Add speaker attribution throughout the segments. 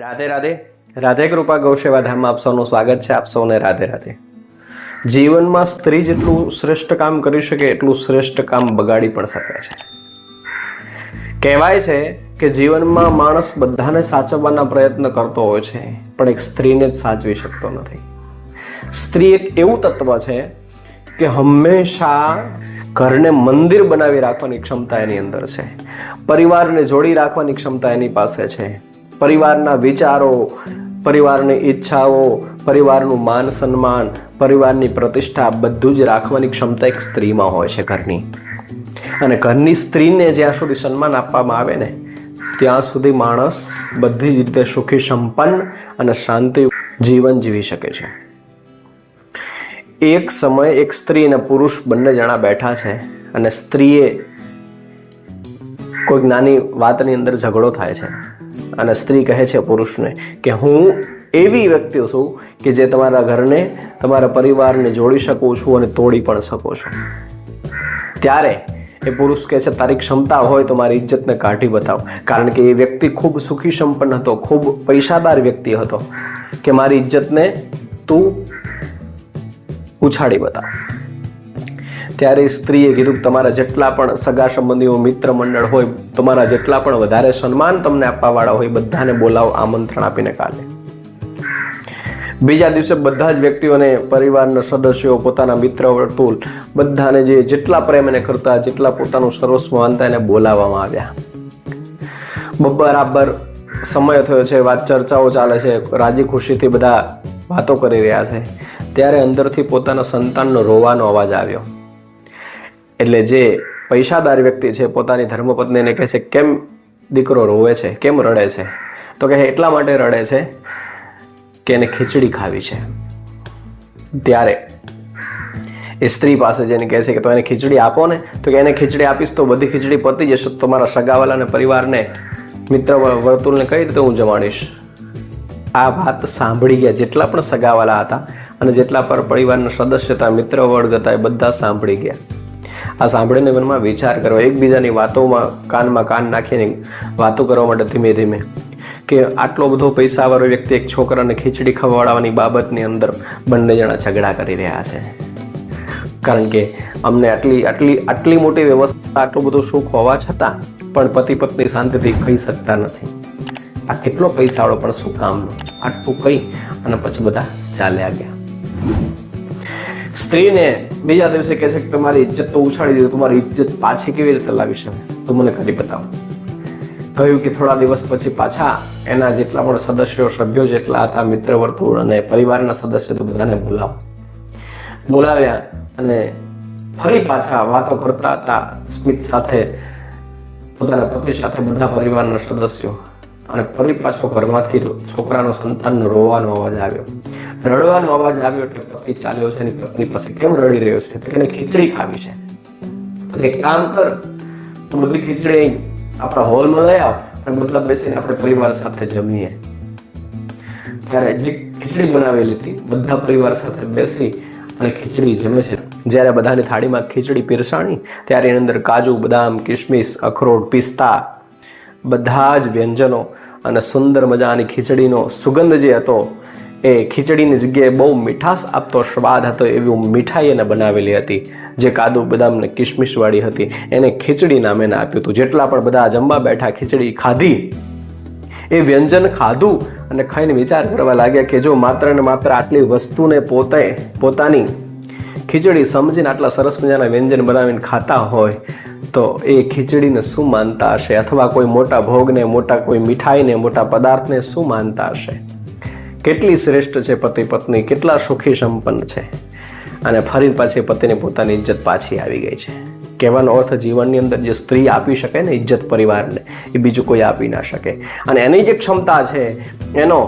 Speaker 1: રાધે રાધે. રાધે કૃપા ગૌસેવા ધામમાં આપ સૌનું સ્વાગત છે. આપ સૌને રાધે રાધે. જીવનમાં સ્ત્રી જેટલું શ્રેષ્ઠ કામ કરી શકે એટલું શ્રેષ્ઠ કામ બગાડી પણ શકે છે. કહેવાય છે કે જીવનમાં માણસ બધાને સાચવવાના પ્રયત્ન કરતો હોય છે, પણ એક સ્ત્રીને જ સાચવી શકતો નથી. સ્ત્રી એક એવું તત્વ છે કે હંમેશા ઘરને મંદિર બનાવી રાખવાની ક્ષમતા એની અંદર છે. પરિવારને જોડી રાખવાની ક્ષમતા એની પાસે છે. પરિવારના વિચારો, પરિવારની ઈચ્છાઓ, પરિવારનું માન સન્માન, પરિવારની પ્રતિષ્ઠા બધું જ રાખવાની ક્ષમતા એક સ્ત્રીમાં હોય છે ઘરની. અને ઘરની સ્ત્રીને જ્યાં સુધી સન્માન આપવામાં આવે ને ત્યાં સુધી માણસ બધી જ રીતે સુખી, સંપન્ન અને શાંતિ જીવન જીવી શકે છે. એક સમય એક સ્ત્રી અને પુરુષ બંને જણા બેઠા છે અને સ્ત્રીએ કોઈક નાની વાતની અંદર ઝઘડો થાય છે અને સ્ત્રી કહે છે પુરુષને કે હું એવી વ્યક્તિ છું કે જે તમારા ઘરને, તમારા પરિવારને જોડી શકું છું અને તોડી પણ શકું છું. ત્યારે એ પુરુષ કહે છે તારી ક્ષમતા હોય તો મારી ઇજ્જતને કાઢી બતાવ. કારણ કે એ વ્યક્તિ ખૂબ સુખી સંપન્ન હતો, ખૂબ પૈસાદાર વ્યક્તિ હતો કે મારી ઇજ્જતને તું ઉછાળી બતાવ. ત્યારે સ્ત્રીએ કીધું તમારા જેટલા પણ સગા સંબંધીઓ, મિત્ર મંડળ હોય, તમારા જેટલા પણ વધારે સન્માન તમને આપવાવાળા હોય બધાને બોલાવો, આમંત્રણ આપીને કાલે. બીજા દિવસે બધા જ વ્યક્તિઓને, પરિવારના સદસ્યો, પોતાના મિત્ર વર્તુળ બધાને જેટલા પ્રેમ એને કરતા, જેટલા પોતાનું સર્વસ્વ માનતા એને બોલાવવામાં આવ્યા. બરાબર સમય થયો છે, વાત ચર્ચાઓ ચાલે છે, રાજી ખુશીથી બધા વાતો કરી રહ્યા છે. ત્યારે અંદરથી પોતાના સંતાનનો રોવાનો અવાજ આવ્યો. એટલે જે પૈસાદાર વ્યક્તિ છે પોતાની ધર્મપત્નીને કહે છે કેમ દીકરો રોવે છે, કેમ રડે છે? તો કહે એટલા માટે રડે છે કે એને ખીચડી ખાવી છે. ત્યારે એ સ્ત્રી પાસે જઈને કહે છે કે તો એને ખીચડી આપો ને. તો કે એને ખીચડી આપીશ તો બધી ખીચડી પતી જશે, તમારા સગાવાલાને, પરિવારને, મિત્ર વર્તુળને કઈ રીતે હું જમાડીશ? આ વાત સાંભળી ગયા જેટલા પણ સગાવાલા હતા અને જેટલા પણ પરિવારના સદસ્ય હતા, મિત્ર વર્ગ હતા, એ બધા સાંભળી ગયા. આ સાંભળીને મનમાં વિચાર કરવા, એકબીજાની વાતોમાં કાનમાં કાન નાખીને વાતો કરવા માટે ધીમે ધીમે કે આટલો બધો પૈસાવાળો વ્યક્તિ એક છોકરાને ખીચડી ખવડાવવાની બાબતની અંદર બંને જણા ઝઘડા કરી રહ્યા છે. કારણ કે અમને આટલી મોટી વ્યવસ્થા, આટલું બધું સુખ હોવા છતાં પણ પતિ પત્ની શાંતિથી ખાઈ શકતા નથી. આ કેટલો પૈસાવાળો પણ શું કામનો? આટલું કહી અને પછી બધા ચાલ્યા ગયા. સ્ત્રીને બીજા દિવસે કહે છે કે તમારી ઇજ્જત તો ઉછાળી દીધી, તમારી ઇજ્જત પાછી કેવી રીતે લાવી શકે? તો મને કરી બતાવો. કહ્યું કે થોડા દિવસ પછી પાછા એના જેટલા પણ સદસ્યો, સભ્યો જેટલા હતા, મિત્ર વર્તુળ અને પરિવારના સદસ્યો તો બધાને બોલાવ્યા અને ફરી પાછા વાતો કરતા હતા સ્મિત સાથે, પોતાના પતિ સાથે, બધા પરિવારના સદસ્યો. અને ફરી પાછો ઘરમાંથી છોકરાનો, સંતાનનો રોવાનો અવાજ આવ્યો. રડવાનો અવાજ આવ્યો એટલે પતિ ચાલ્યો છે એની પત્ની પાસે. કેમ રડી રહ્યો છે? તો એને ખીચડી ખાવી છે. તો એક કામ કર, તો બધી ખીચડી આપણા હોલમાં લઈ આવ અને બધા બેસીને આપણે પરિવાર સાથે જમીએ. ત્યારે જે ખીચડી બનાવેલી હતી બધા પરિવાર સાથે બેસી અને ખીચડી જમે છે. જ્યારે બધાની થાળીમાં ખીચડી પીરસાણી ત્યારે એની અંદર કાજુ, બદામ, કિશમિશ, અખરોટ, પિસ્તા બધા જ વ્યંજનો અને સુંદર મજાની ખીચડીનો સુગંધ જે હતો એ ખીચડીની જગ્યાએ બહુ મીઠાશ આપતો સ્વાદ હતો એવી મીઠાઈ એને બનાવેલી હતી, જે કાજુ, બદામ ને કિશમિશ વાળી હતી. એને ખીચડી નામ એને આપ્યું હતું. જેટલા પણ બધા જમવા બેઠા ખીચડી ખાધી, એ વ્યંજન ખાધું અને ખાઈને વિચાર કરવા લાગ્યા કે જો માત્ર ને માત્ર આટલી વસ્તુને પોતાની ખીચડી સમજીને આટલા સરસ મજાના વ્યંજન બનાવીને ખાતા હોય તો એ ખીચડીને શું માનતા હશે? અથવા કોઈ મોટા ભોગને, મોટા કોઈ મીઠાઈને, મોટા પદાર્થને શું માનતા હશે? કેટલી શ્રેષ્ઠ છે પતિ પત્ની, કેટલા સુખી સંપન્ન છે. અને ફરી પાછી પતિને પોતાની ઇજ્જત પાછી આવી ગઈ છે. કહેવાનો અર્થ જીવનની અંદર જે સ્ત્રી આપી શકે ને ઇજ્જત પરિવારને, એ બીજું કોઈ આપી ના શકે. અને એની જે ક્ષમતા છે એનો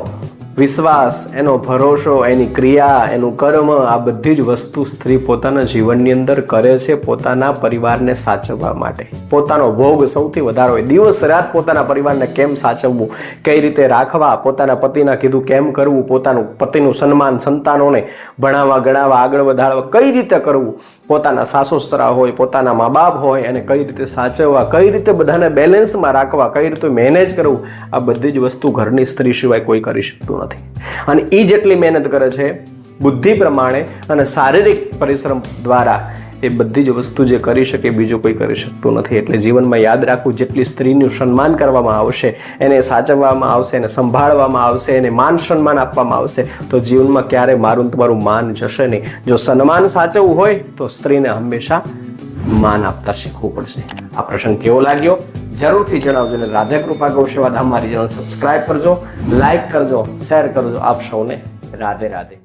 Speaker 1: વિશ્વાસ, એનો ભરોસો, એની ક્રિયા, એનું કર્મ, આ બધી જ વસ્તુ સ્ત્રી પોતાના જીવનની અંદર કરે છે પોતાના પરિવારને સાચવવા માટે. પોતાનો ભોગ સૌથી વધારે હોય. દિવસ રાત પોતાના પરિવારને કેમ સાચવવું, કઈ રીતે રાખવા, પોતાના પતિના કીધું કેમ કરવું, પોતાનું પતિનું સન્માન, સંતાનોને ભણાવવા ગણાવવા આગળ વધારવા કઈ રીતે કરવું, પોતાના સાસુ સસરા હોય, પોતાના મા બાપ હોય એને કઈ રીતે સાચવવા, કઈ રીતે બધાને બેલેન્સમાં રાખવા, કઈ રીતે મેનેજ કરવું, આ બધી જ વસ્તુ ઘરની સ્ત્રી સિવાય કોઈ કરી શકતું નથી. અને એ જેટલી મહેનત કરે છે બુદ્ધિ પ્રમાણે અને શારીરિક પરિશ્રમ દ્વારા, એ બધી જ વસ્તુ જે કરી શકે બીજું કોઈ કરી શકતું નથી. એટલે જીવનમાં યાદ રાખવું, જેટલી સ્ત્રીનું સન્માન કરવામાં આવશે, એને સાચવવામાં આવશે, એને સંભાળવામાં આવશે, એને માન સન્માન આપવામાં આવશે, તો જીવનમાં ક્યારે મારું તમારું માન જશે નહીં. જો સન્માન સાચવવું હોય તો સ્ત્રીને હંમેશા માન આપતા શીખવું પડશે. આ પ્રસંગ કેવો લાગ્યો જરૂરથી જણાવજો. અને રાધે કૃપા ગૌસેવા ધામ મારી ચેનલ સબસ્ક્રાઇબ કરજો, લાઈક કરજો, શેર કરજો. આપ સૌને રાધે રાધે.